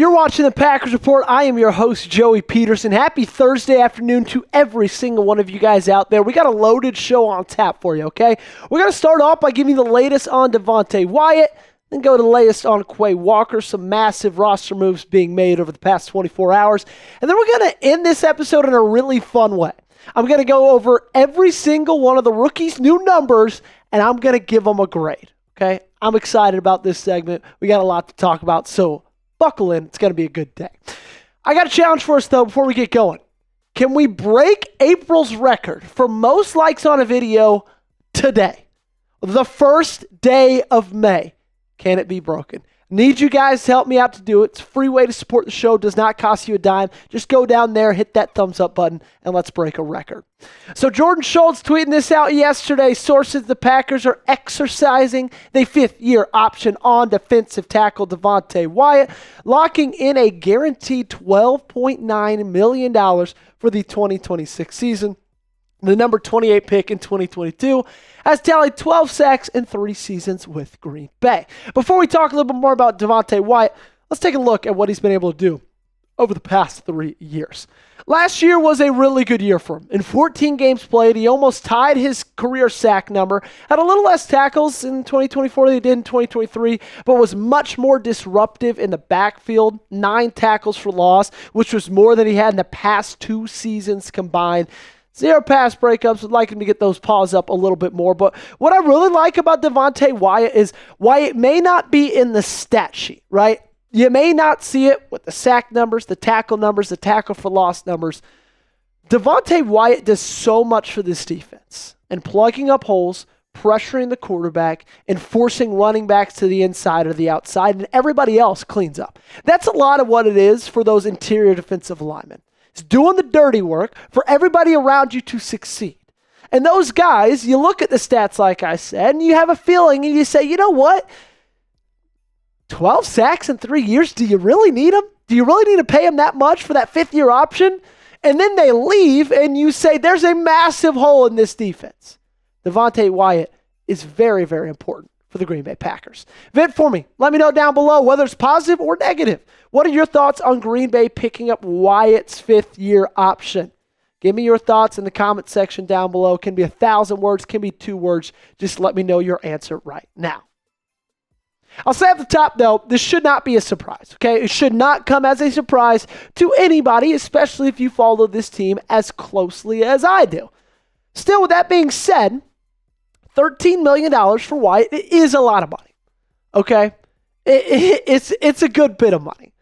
You're watching the Packers Report. I am your host, Joey Petersen. Happy Thursday afternoon to every single one of you guys out there. We got a loaded show on tap for you, okay? We're going to start off by giving you the latest on Devonte Wyatt, then go to the latest on Quay Walker, some massive roster moves being made over the past 24 hours. And then we're going to end this episode in a really fun way. I'm going to go over every single one of the rookies' new numbers, and I'm going to give them a grade, okay? I'm excited about this segment. We got a lot to talk about, so buckle in. It's going to be a good day. I got a challenge for us, though, before we get going. Can we break April's record for most likes on a video today? The first day of May. Can it be broken? Need you guys to help me out to do it. It's a free way to support the show. Does not cost you a dime. Just go down there, hit that thumbs up button, and let's break a record. So Jordan Schultz tweeting this out yesterday. Sources: the Packers are exercising the fifth-year option on defensive tackle Devonte Wyatt, locking in a guaranteed $12.9 million for the 2026 season. The number 28 pick in 2022 has tallied 12 sacks in 3 seasons with Green Bay. Before we talk a little bit more about Devonte Wyatt, let's take a look at what he's been able to do over the past 3 years. Last year was a really good year for him. In 14 games played, he almost tied his career sack number, had a little less tackles in 2024 than he did in 2023, but was much more disruptive in the backfield, 9 tackles for loss, which was more than he had in the past 2 seasons combined. 0 pass breakups. Would like him to get those paws up a little bit more. But what I really like about Devonte Wyatt is Wyatt may not be in the stat sheet, right? You may not see it with the sack numbers, the tackle for loss numbers. Devonte Wyatt does so much for this defense and plugging up holes, pressuring the quarterback, and forcing running backs to the inside or the outside, and everybody else cleans up. That's a lot of what it is for those interior defensive linemen. It's doing the dirty work for everybody around you to succeed. And those guys, you look at the stats like I said, and you have a feeling, and you say, you know what? 12 sacks in 3 years, do you really need them? Do you really need to pay them that much for that fifth-year option? And then they leave, and you say, there's a massive hole in this defense. Devonte Wyatt is very, very important for the Green Bay Packers. Vent for me. Let me know down below whether it's positive or negative. What are your thoughts on Green Bay picking up Wyatt's fifth-year option? Give me your thoughts in the comment section down below. It can be 1,000 words, can be 2 words. Just let me know your answer right now. I'll say at the top, though, this should not be a surprise, okay? It should not come as a surprise to anybody, especially if you follow this team as closely as I do. Still, with that being said, $13 million for Wyatt is a lot of money, okay? It's a good bit of money.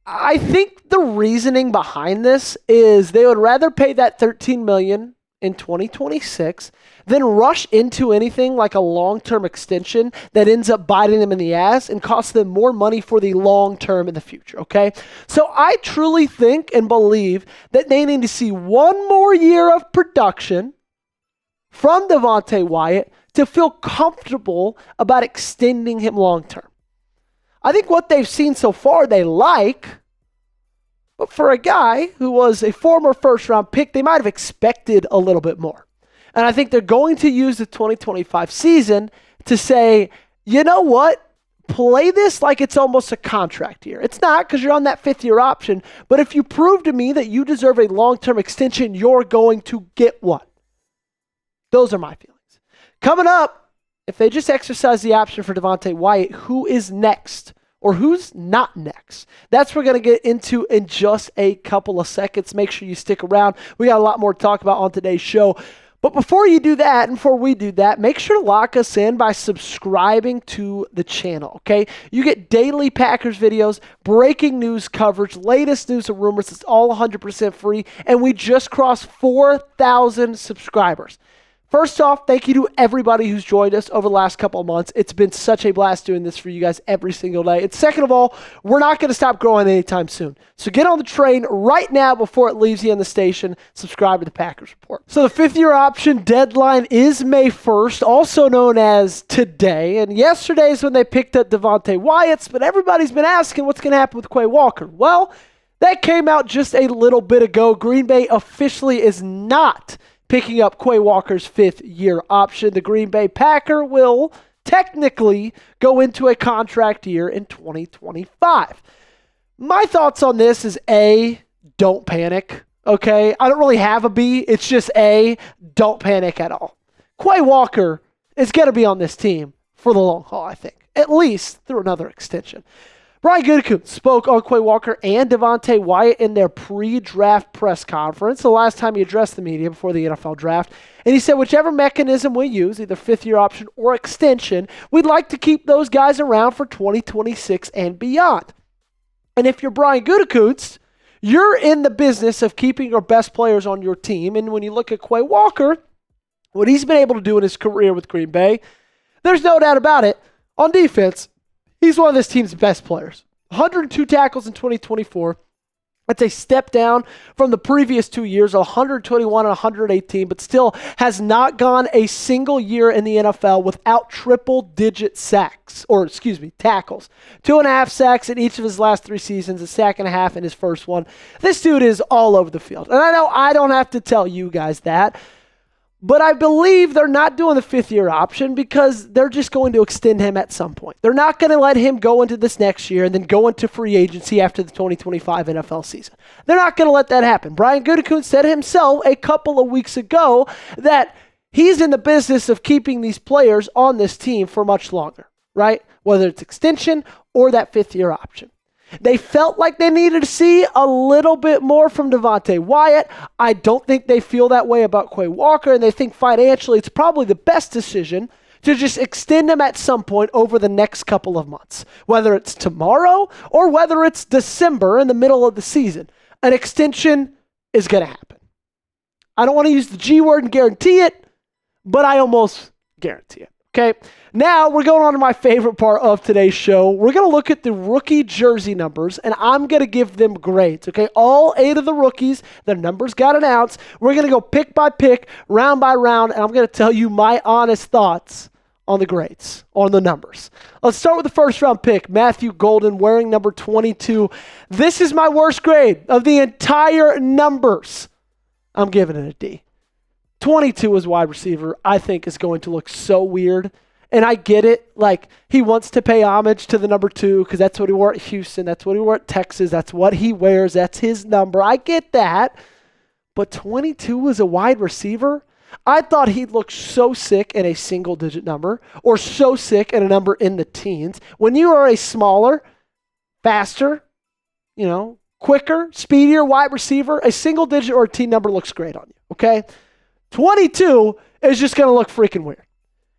I think the reasoning behind this is they would rather pay that $13 million in 2026 than rush into anything like a long-term extension that ends up biting them in the ass and costs them more money for the long term in the future, okay? So I truly think and believe that they need to see one more year of production from Devonte Wyatt to feel comfortable about extending him long term. I think what they've seen so far they like, but for a guy who was a former first-round pick, they might have expected a little bit more. And I think they're going to use the 2025 season to say, you know what? Play this like it's almost a contract year. It's not because you're on that fifth-year option, but if you prove to me that you deserve a long-term extension, you're going to get one. Those are my feelings. Coming up, if they just exercise the option for Devonte Wyatt, who is next or who's not next? That's what we're going to get into in just a couple of seconds. Make sure you stick around. We got a lot more to talk about on today's show. But before you do that, and before we do that, make sure to lock us in by subscribing to the channel, okay? You get daily Packers videos, breaking news coverage, latest news and rumors. It's all 100% free, and we just crossed 4,000 subscribers. First off, thank you to everybody who's joined us over the last couple of months. It's been such a blast doing this for you guys every single day. And second of all, we're not going to stop growing anytime soon. So get on the train right now before it leaves you on the station. Subscribe to the Packers Report. So the fifth-year option deadline is May 1st, also known as today. And yesterday is when they picked up Devonte Wyatt, but everybody's been asking what's going to happen with Quay Walker. Well, that came out just a little bit ago. Green Bay officially is not picking up Quay Walker's fifth-year option. The Green Bay Packer will technically go into a contract year in 2025. My thoughts on this is A, don't panic. Okay, I don't really have a B. It's just A, don't panic at all. Quay Walker is going to be on this team for the long haul, I think, at least through another extension. Brian Gutekunst spoke on Quay Walker and Devonte Wyatt in their pre-draft press conference, the last time he addressed the media before the NFL draft. And he said, whichever mechanism we use, either fifth-year option or extension, we'd like to keep those guys around for 2026 and beyond. And if you're Brian Gutekunst, you're in the business of keeping your best players on your team. And when you look at Quay Walker, what he's been able to do in his career with Green Bay, there's no doubt about it. On defense, he's one of this team's best players. 102 tackles in 2024. That's a step down from the previous 2 years, 121 and 118, but still has not gone a single year in the NFL without triple-digit tackles. 2.5 sacks in each of his last 3 seasons, a sack and a half in his first one. This dude is all over the field. And I know I don't have to tell you guys that, but I believe they're not doing the fifth-year option because they're just going to extend him at some point. They're not going to let him go into this next year and then go into free agency after the 2025 NFL season. They're not going to let that happen. Brian Gutekunst said himself a couple of weeks ago that he's in the business of keeping these players on this team for much longer, right? Whether it's extension or that fifth-year option. They felt like they needed to see a little bit more from Devonte Wyatt. I don't think they feel that way about Quay Walker, and they think financially it's probably the best decision to just extend him at some point over the next couple of months, whether it's tomorrow or whether it's December in the middle of the season. An extension is going to happen. I don't want to use the G word and guarantee it, but I almost guarantee it. Okay, now we're going on to my favorite part of today's show. We're going to look at the rookie jersey numbers, and I'm going to give them grades, okay? All 8 of the rookies, their numbers got announced. We're going to go pick by pick, round by round, and I'm going to tell you my honest thoughts on the grades, on the numbers. Let's start with the first-round pick, Matthew Golden, wearing number 22. This is my worst grade of the entire numbers. I'm giving it a D. 22 as wide receiver, I think, is going to look so weird. And I get it. Like, he wants to pay homage to the number 2 because that's what he wore at Houston. That's what he wore at Texas. That's what he wears. That's his number. I get that. But 22 as a wide receiver? I thought he'd look so sick in a single-digit number or so sick in a number in the teens. When you are a smaller, faster, quicker, speedier wide receiver, a single-digit or a teen number looks great on you, okay? 22 is just going to look freaking weird.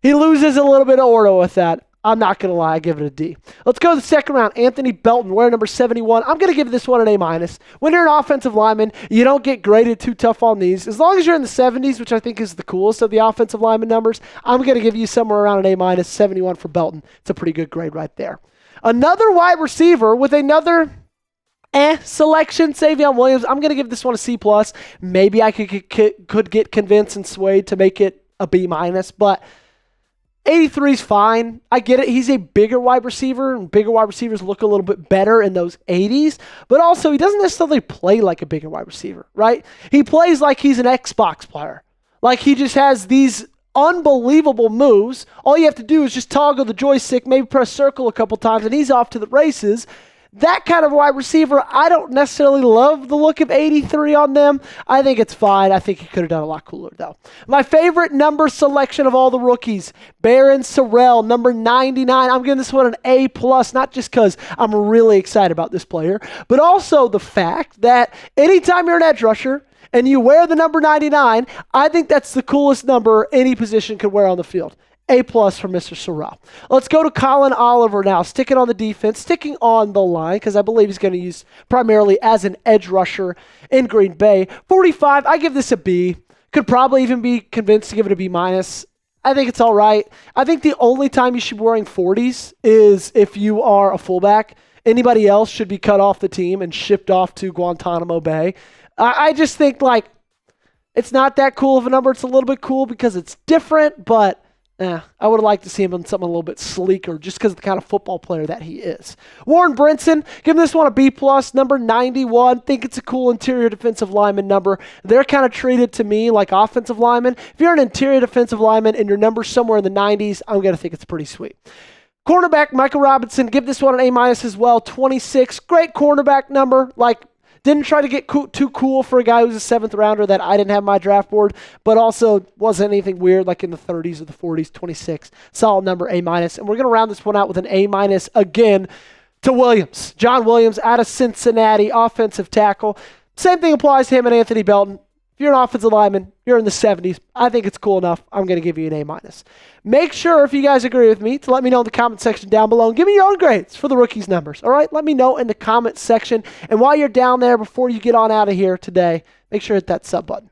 He loses a little bit of order with that. I'm not going to lie. I give it a D. Let's go to the second round. Anthony Belton, wearing number 71. I'm going to give this one an A-. When you're an offensive lineman, you don't get graded too tough on these. As long as you're in the 70s, which I think is the coolest of the offensive lineman numbers, I'm going to give you somewhere around an A-, 71 for Belton. It's a pretty good grade right there. Another wide receiver with another selection, Savion Williams. I'm going to give this one a C+. Maybe I could get convinced and swayed to make it a B-, but 83 is fine. I get it. He's a bigger wide receiver, and bigger wide receivers look a little bit better in those 80s, but also he doesn't necessarily play like a bigger wide receiver, right? He plays like he's an Xbox player. Like he just has these unbelievable moves. All you have to do is just toggle the joystick, maybe press circle a couple times, and he's off to the races. That kind of wide receiver, I don't necessarily love the look of 83 on them. I think it's fine. I think he could have done a lot cooler, though. My favorite number selection of all the rookies, Barron Sorrell, number 99. I'm giving this one an A+, not just because I'm really excited about this player, but also the fact that anytime you're an edge rusher and you wear the number 99, I think that's the coolest number any position could wear on the field. A+ for Mr. Sorrell. Let's go to Colin Oliver now, sticking on the defense, sticking on the line, because I believe he's going to use primarily as an edge rusher in Green Bay. 45, I give this a B. Could probably even be convinced to give it a B-. I think it's all right. I think the only time you should be wearing 40s is if you are a fullback. Anybody else should be cut off the team and shipped off to Guantanamo Bay. I just think, it's not that cool of a number. It's a little bit cool because it's different, but I would have liked to see him on something a little bit sleeker just because of the kind of football player that he is. Warren Brinson, give this one a B+, number 91. Think it's a cool interior defensive lineman number. They're kind of treated to me like offensive linemen. If you're an interior defensive lineman and your number's somewhere in the 90s, I'm going to think it's pretty sweet. Cornerback Michael Robinson, give this one an A- as well, 26. Great cornerback number. Didn't try to get too cool for a guy who's a 7th rounder that I didn't have my draft board, but also wasn't anything weird like in the 30s or the 40s, 26. Solid number, A-. And we're going to round this one out with an A- again to Williams. John Williams out of Cincinnati, offensive tackle. Same thing applies to him and Anthony Belton. If you're an offensive lineman, you're in the 70s. I think it's cool enough. I'm going to give you an A-. Make sure, if you guys agree with me, to let me know in the comment section down below and give me your own grades for the rookies' numbers. All right? Let me know in the comment section. And while you're down there, before you get on out of here today, make sure to hit that sub button.